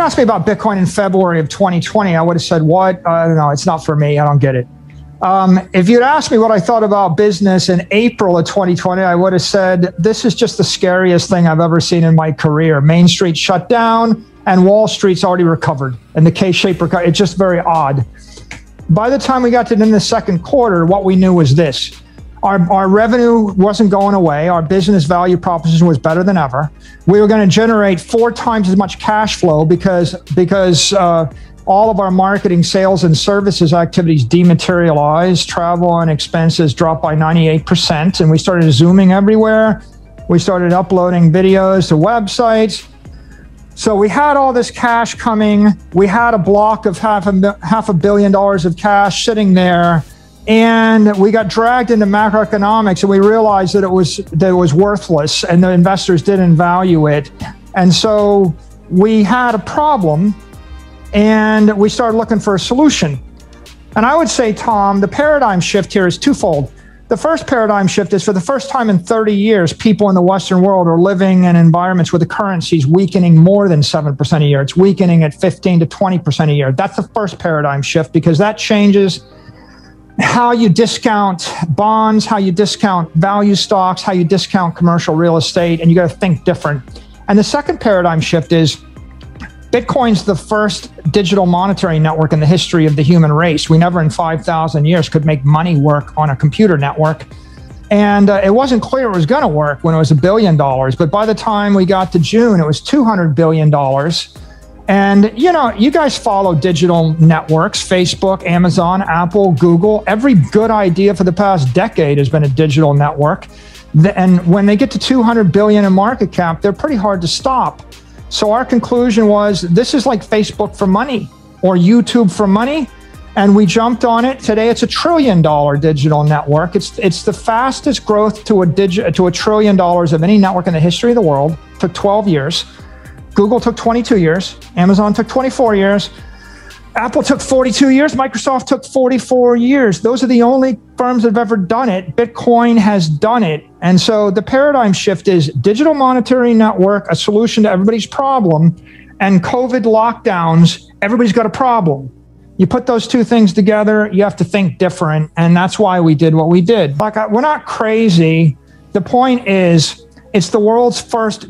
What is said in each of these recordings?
asked me about Bitcoin in February of 2020, I would have said, what? No, it's not for me. I don't get it. If you'd asked me what I thought about business in April of 2020, I would have said, this is just the scariest thing I've ever seen in my career. Main Street shut down and Wall Street's already recovered and the K-shaped recovery. It's just very odd. By the time we got to the end of the second quarter, what we knew was this. Our revenue wasn't going away. Our business value proposition was better than ever. We were going to generate 4 times as much cash flow because all of our marketing, sales, and services activities dematerialized. Travel and expenses dropped by 98%, and we started Zooming everywhere. We started uploading videos to websites. So we had all this cash coming. We had a block of half a billion dollars of cash sitting there, and we got dragged into macroeconomics, and we realized that it was worthless, and the investors didn't value it. And so we had a problem, and we started looking for a solution. And I would say, Tom, the paradigm shift here is twofold. The first paradigm shift is, for the first time in 30 years, people in the Western world are living in environments where the currency is weakening more than 7% a year. It's weakening at 15 to 20% a year. That's the first paradigm shift, because that changes how you discount bonds, how you discount value stocks, how you discount commercial real estate, and you got to think different. And the second paradigm shift is, Bitcoin's the first digital monetary network in the history of the human race. We never in 5,000 years could make money work on a computer network. And it wasn't clear it was going to work when it was $1 billion. But by the time we got to June, it was $200 billion. And, you know, you guys follow digital networks, Facebook, Amazon, Apple, Google. Every good idea for the past decade has been a digital network. And when they get to 200 billion in market cap, they're pretty hard to stop. So our conclusion was, this is like Facebook for money or YouTube for money. And we jumped on it. Today, it's $1 trillion digital network. It's the fastest growth to $1 trillion of any network in the history of the world. It took 12 years. Google took 22 years. Amazon took 24 years. Apple took 42 years. Microsoft took 44 years. Those are the only firms that have ever done it. Bitcoin has done it. And so the paradigm shift is digital monetary network, a solution to everybody's problem, and COVID lockdowns, everybody's got a problem. You put those two things together, you have to think different. And that's why we did what we did. We're not crazy. The point is, it's the world's first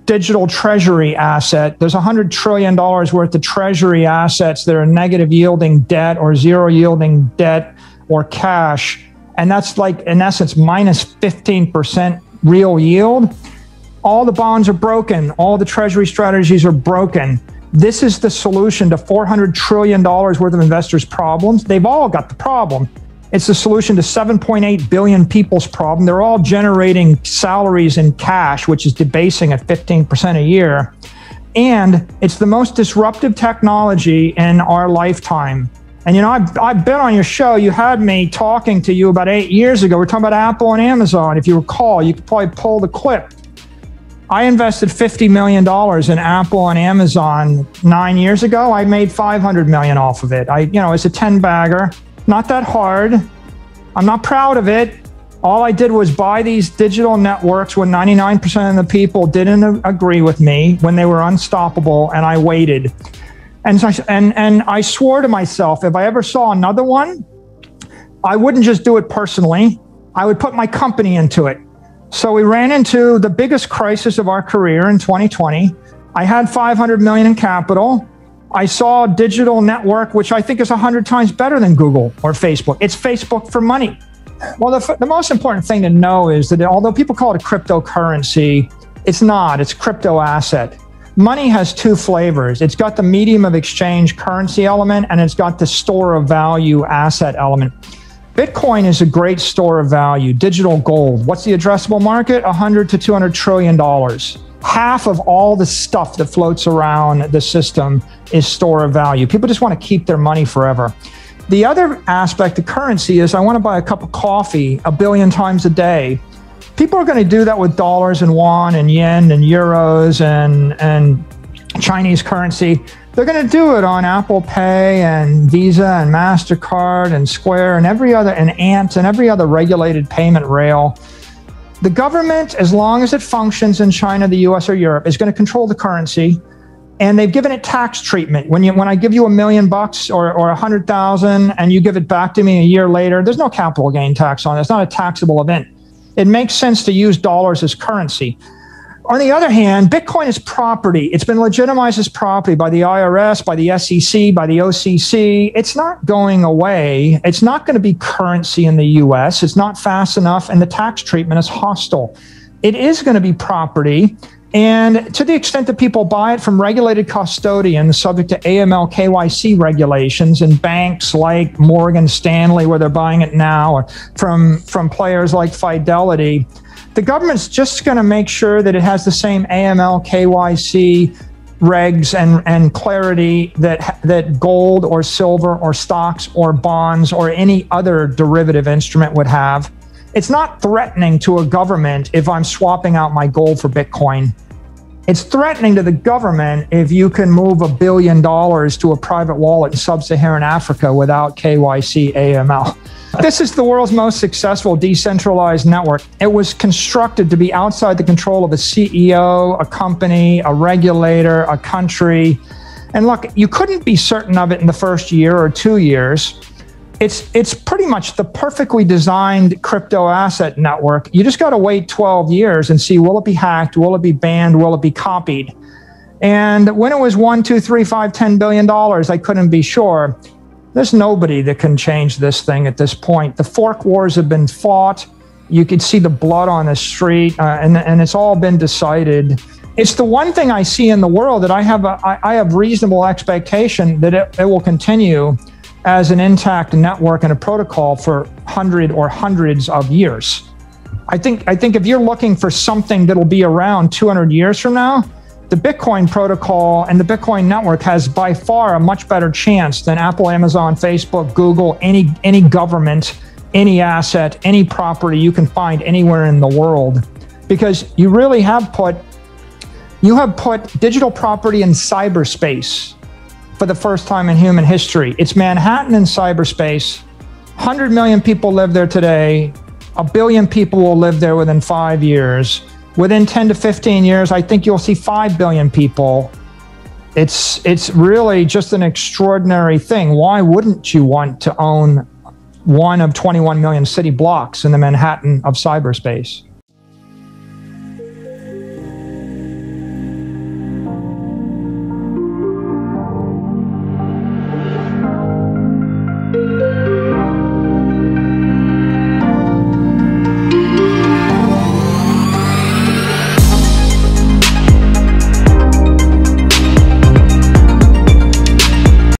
digital treasury asset. There's $100 trillion worth of treasury assets that are negative yielding debt or zero yielding debt or cash. And that's like, in essence, minus 15% real yield. All the bonds are broken. All the treasury strategies are broken. This is the solution to $400 trillion worth of investors' problems. They've all got the problem. It's the solution to 7.8 billion people's problem. They're all generating salaries in cash, which is debasing at 15% a year. And it's the most disruptive technology in our lifetime. And you know, I've been on your show. You had me talking to you about 8 years ago. We're talking about Apple and Amazon. If you recall, you could probably pull the clip. I invested $50 million in Apple and Amazon 9 years ago. I made $500 million off of it. It's a 10-bagger. Not that hard. I'm not proud of it. All I did was buy these digital networks when 99% of the people didn't agree with me, when they were unstoppable, and I waited. And I swore to myself, if I ever saw another one, I wouldn't just do it personally. I would put my company into it. So we ran into the biggest crisis of our career in 2020. I had $500 million in capital. I saw a digital network, which I think is 100 times better than Google or Facebook. It's Facebook for money. Well, the most important thing to know is that although people call it a cryptocurrency, it's not. It's crypto asset. Money has two flavors. It's got the medium of exchange currency element, and it's got the store of value asset element. Bitcoin is a great store of value, digital gold. What's the addressable market? $100 to $200 trillion. Half of all the stuff that floats around the system is store of value. People just want to keep their money forever. The other aspect of currency is, I want to buy a cup of coffee 1 billion times a day. People are going to do that with dollars and won and yen and euros and Chinese currency. They're going to do it on Apple Pay and Visa and MasterCard and Square and every other, and Ant and every other regulated payment rail. The government, as long as it functions in China, the US, or Europe, is going to control the currency. And they've given it tax treatment. When I give you $1 million or 100,000 and you give it back to me a year later, there's no capital gain tax on it. It's not a taxable event. It makes sense to use dollars as currency. On the other hand, Bitcoin is property. It's been legitimized as property by the IRS, by the SEC, by the OCC. It's not going away. It's not going to be currency in the US. It's not fast enough, and the tax treatment is hostile. It is going to be property. And to the extent that people buy it from regulated custodians subject to AML KYC regulations and banks like Morgan Stanley, where they're buying it now, or from players like Fidelity, the government's just going to make sure that it has the same AML KYC regs and clarity that gold or silver or stocks or bonds or any other derivative instrument would have. It's not threatening to a government if I'm swapping out my gold for Bitcoin. It's threatening to the government if you can move $1 billion to a private wallet in sub-Saharan Africa without KYC AML. This is the world's most successful decentralized network. It was constructed to be outside the control of a CEO, a company, a regulator, a country. And look, you couldn't be certain of it in the first year or 2 years. It's pretty much the perfectly designed crypto asset network. You just got to wait 12 years and see, will it be hacked? Will it be banned? Will it be copied? And when it was $1, $2, $3, $5, $10 billion, I couldn't be sure. There's nobody that can change this thing at this point. The fork wars have been fought. You could see the blood on the street, and it's all been decided. It's the one thing I see in the world that I have reasonable expectation that it will continue as an intact network and a protocol for hundreds of years. I think if you're looking for something that'll be around 200 years from now, the Bitcoin protocol and the Bitcoin network has by far a much better chance than Apple, Amazon, Facebook, Google, any government, any asset, any property you can find anywhere in the world. Because you really have put digital property in cyberspace for the first time in human history. It's Manhattan in cyberspace. 100 million people live there today. 1 billion people will live there within 5 years. Within 10 to 15 years, I think you'll see 5 billion people. It's really just an extraordinary thing. Why wouldn't you want to own one of 21 million city blocks in the Manhattan of cyberspace?